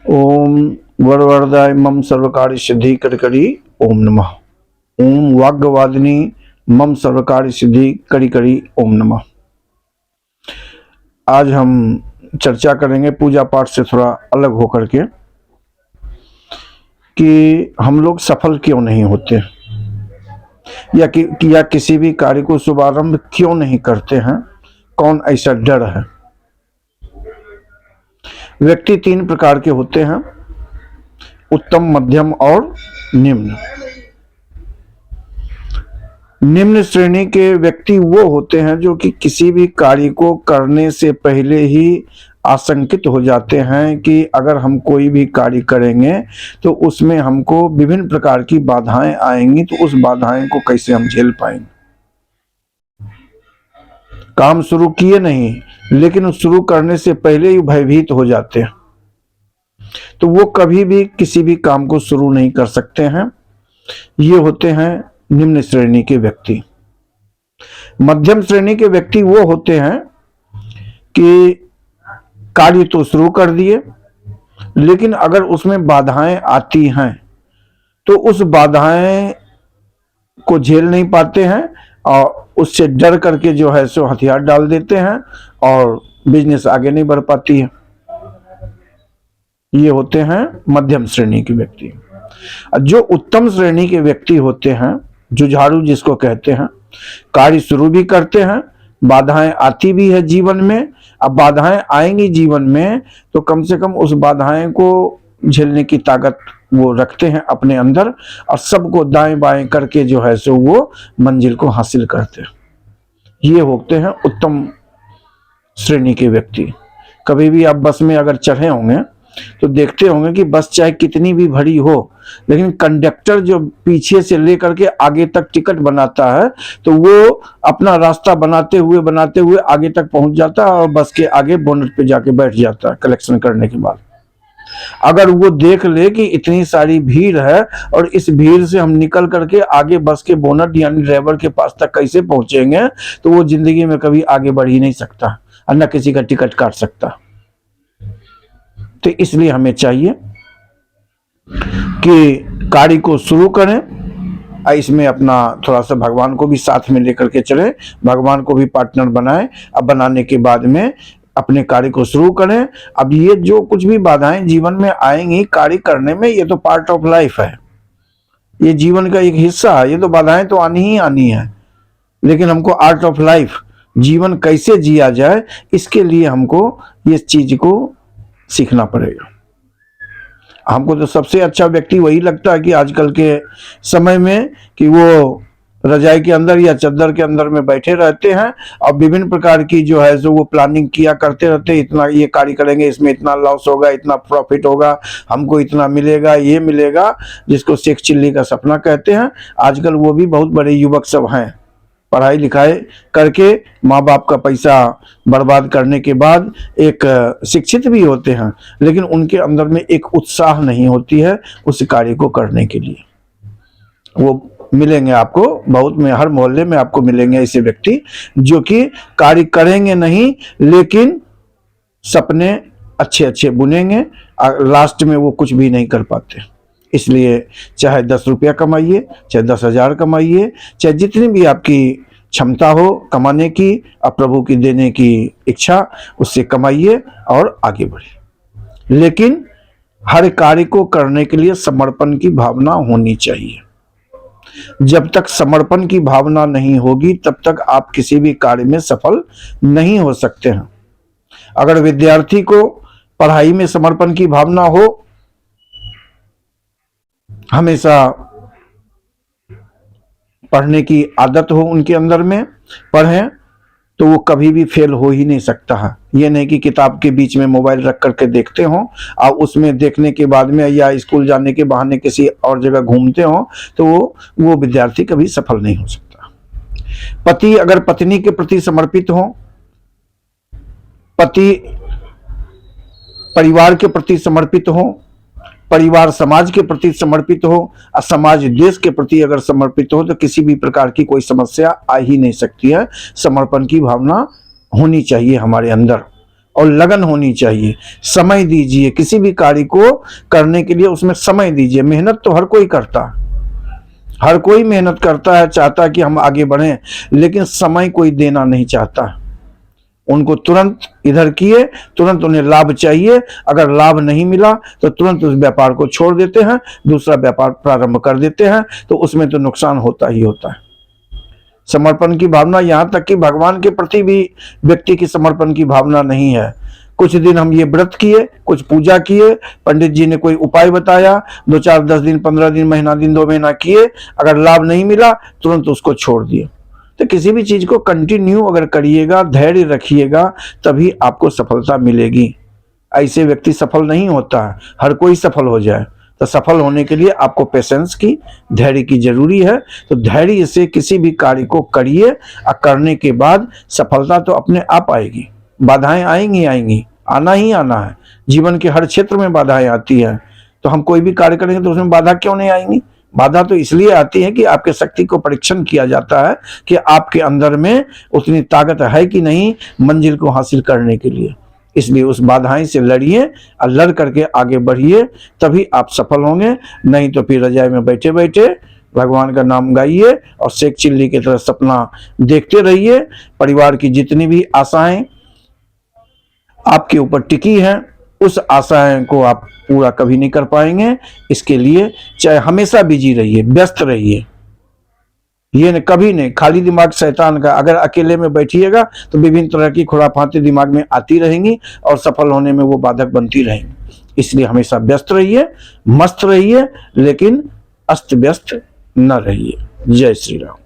ओम वरवरदाय मम सर्वकार्य सिद्धि करी ओम नमः। ओम वाग्वादिनी मम सर्वकार्य सिद्धि करी ओम नमः। आज हम चर्चा करेंगे पूजा पाठ से थोड़ा अलग होकर के कि हम लोग सफल क्यों नहीं होते या किसी भी कार्य को शुभारंभ क्यों नहीं करते हैं। कौन ऐसा डर है। व्यक्ति तीन प्रकार के होते हैं, उत्तम, मध्यम और निम्न। निम्न श्रेणी के व्यक्ति वो होते हैं जो कि किसी भी कार्य को करने से पहले ही आशंकित हो जाते हैं कि अगर हम कोई भी कार्य करेंगे तो उसमें हमको विभिन्न प्रकार की बाधाएं आएंगी, तो उस बाधाएं को कैसे हम झेल पाएंगे। काम शुरू किए नहीं, लेकिन शुरू करने से पहले ही भयभीत हो जाते हैं, तो वो कभी भी किसी भी काम को शुरू नहीं कर सकते हैं। ये होते हैं निम्न श्रेणी के व्यक्ति। मध्यम श्रेणी के व्यक्ति वो होते हैं कि कार्य तो शुरू कर दिए, लेकिन अगर उसमें बाधाएं आती हैं तो उस बाधाएं को झेल नहीं पाते हैं और उससे डर करके जो है सो हथियार डाल देते हैं और बिजनेस आगे नहीं बढ़ पाती है। ये होते हैं मध्यम श्रेणी के व्यक्ति। जो उत्तम श्रेणी के व्यक्ति होते हैं, जुझारू जिसको कहते हैं, कार्य शुरू भी करते हैं, बाधाएं आती भी है जीवन में। अब बाधाएं आएंगी जीवन में तो कम से कम उस बाधाएं को झेलने की ताकत वो रखते हैं अपने अंदर और सबको दाएं बाएं करके जो है सो वो मंजिल को हासिल करते हैं। ये होते हैं उत्तम श्रेणी के व्यक्ति। कभी भी आप बस में अगर चढ़े होंगे तो देखते होंगे कि बस चाहे कितनी भी भरी हो, लेकिन कंडक्टर जो पीछे से लेकर के आगे तक टिकट बनाता है तो वो अपना रास्ता बनाते हुए आगे तक पहुंच जाता है और बस के आगे बोनट पे जाके बैठ जाता है कलेक्शन करने के बाद। अगर वो देख ले कि इतनी सारी भीड़ है और इस भीड़ से हम निकल करके आगे बस के बोनट यानी ड्राइवर के पास तक कैसे पहुंचेंगे, तो वो जिंदगी में कभी आगे बढ़ ही नहीं सकता और न किसी का टिकट काट सकता। तो इसलिए हमें चाहिए कि कार्य को शुरू करें, इसमें अपना थोड़ा सा भगवान को भी साथ में लेकर के चलें, भगवान को भी पार्टनर बनाएं। अब बनाने के बाद में अपने कार्य को शुरू करें। अब ये जो कुछ भी बाधाएं जीवन में आएंगी कार्य करने में, ये तो पार्ट ऑफ लाइफ है, ये जीवन का एक हिस्सा है। ये तो बाधाएं तो आनी ही आनी है, लेकिन हमको आर्ट ऑफ लाइफ, जीवन कैसे जिया जाए, इसके लिए हमको ये चीज को सीखना पड़ेगा। हमको तो सबसे अच्छा व्यक्ति वही लगता है कि आजकल के समय में कि वो रजाई के अंदर या चादर के अंदर में बैठे रहते हैं और विभिन्न प्रकार की जो है जो वो प्लानिंग किया करते रहते हैं। इतना ये कार्य करेंगे, इसमें इतना लॉस होगा, इतना प्रॉफिट होगा, हमको इतना मिलेगा, ये मिलेगा, जिसको शेख चिल्ली का सपना कहते हैं। आजकल वो भी बहुत बड़े युवक सब हैं, पढ़ाई लिखाई करके माँ बाप का पैसा बर्बाद करने के बाद एक शिक्षित भी होते हैं, लेकिन उनके अंदर में एक उत्साह नहीं होती है उस कार्य को करने के लिए। वो मिलेंगे आपको बहुत में, हर मोहल्ले में आपको मिलेंगे ऐसे व्यक्ति जो कि कार्य करेंगे नहीं, लेकिन सपने अच्छे अच्छे बुनेंगे, लास्ट में वो कुछ भी नहीं कर पाते। इसलिए चाहे 10 रुपया कमाइए, चाहे 10,000 कमाइए, चाहे जितनी भी आपकी क्षमता हो कमाने की, और प्रभु की देने की इच्छा, उससे कमाइए और आगे बढ़िए। लेकिन हर कार्य को करने के लिए समर्पण की भावना होनी चाहिए। जब तक समर्पण की भावना नहीं होगी तब तक आप किसी भी कार्य में सफल नहीं हो सकते हैं। अगर विद्यार्थी को पढ़ाई में समर्पण की भावना हो, हमेशा पढ़ने की आदत हो उनके अंदर में, पढ़ें, तो वो कभी भी फेल हो ही नहीं सकता है। ये नहीं कि किताब के बीच में मोबाइल रख करके देखते हो और उसमें देखने के बाद में या स्कूल जाने के बहाने किसी और जगह घूमते हो, तो वो विद्यार्थी कभी सफल नहीं हो सकता। पति अगर पत्नी के प्रति समर्पित हो, पति परिवार के प्रति समर्पित हो, परिवार समाज के प्रति समर्पित हो और समाज देश के प्रति अगर समर्पित हो, तो किसी भी प्रकार की कोई समस्या आ ही नहीं सकती है। समर्पण की भावना होनी चाहिए हमारे अंदर और लगन होनी चाहिए। समय दीजिए, किसी भी कार्य को करने के लिए उसमें समय दीजिए। मेहनत तो हर कोई करता है, हर कोई मेहनत करता है, चाहता है कि हम आगे बढ़ें, लेकिन समय कोई देना नहीं चाहता। उनको तुरंत इधर किए, तुरंत उन्हें लाभ चाहिए। अगर लाभ नहीं मिला तो तुरंत उस व्यापार को छोड़ देते हैं, दूसरा व्यापार प्रारंभ कर देते हैं, तो उसमें तो नुकसान होता ही होता है। समर्पण की भावना, यहाँ तक कि भगवान के प्रति भी व्यक्ति की समर्पण की भावना नहीं है। कुछ दिन हम ये व्रत किए, कुछ पूजा किए, पंडित जी ने कोई उपाय बताया, 2 4 10 दिन 15 दिन, महीना दिन 2 महीना किए, अगर लाभ नहीं मिला तुरंत उसको छोड़ दिए। तो किसी भी चीज को कंटिन्यू अगर करिएगा, धैर्य रखिएगा, तभी आपको सफलता मिलेगी। ऐसे व्यक्ति सफल नहीं होता है, हर कोई सफल हो जाए। तो सफल होने के लिए आपको पेशेंस की, धैर्य की जरूरी है। तो धैर्य से किसी भी कार्य को करिए और करने के बाद सफलता तो अपने आप आएगी। बाधाएं आएंगी आएंगी, आना ही आना है। जीवन के हर क्षेत्र में बाधाएं आती है, तो हम कोई भी कार्य करेंगे तो उसमें बाधा क्यों नहीं आएंगी? बाधा तो इसलिए आती है कि आपके शक्ति को परीक्षण किया जाता है कि आपके अंदर में उतनी ताकत है कि नहीं मंजिल को हासिल करने के लिए। इसलिए उस बाधाएं से लड़िए और लड़ करके आगे बढ़िए, तभी आप सफल होंगे। नहीं तो फिर रजाई में बैठे बैठे भगवान का नाम गाइए और शेख चिल्ली की तरह सपना देखते रहिए। परिवार की जितनी भी आशाएं आपके ऊपर टिकी हैं, उस आशाएं को आप पूरा कभी नहीं कर पाएंगे। इसके लिए चाहे हमेशा बिजी रहिए, व्यस्त रहिए। ये न कभी नहीं, खाली दिमाग शैतान का। अगर अकेले में बैठिएगा तो विभिन्न तरह की खुराफातें दिमाग में आती रहेंगी और सफल होने में वो बाधक बनती रहेंगी। इसलिए हमेशा व्यस्त रहिए, मस्त रहिए, लेकिन अस्त व्यस्त न रहिए। जय श्री राम।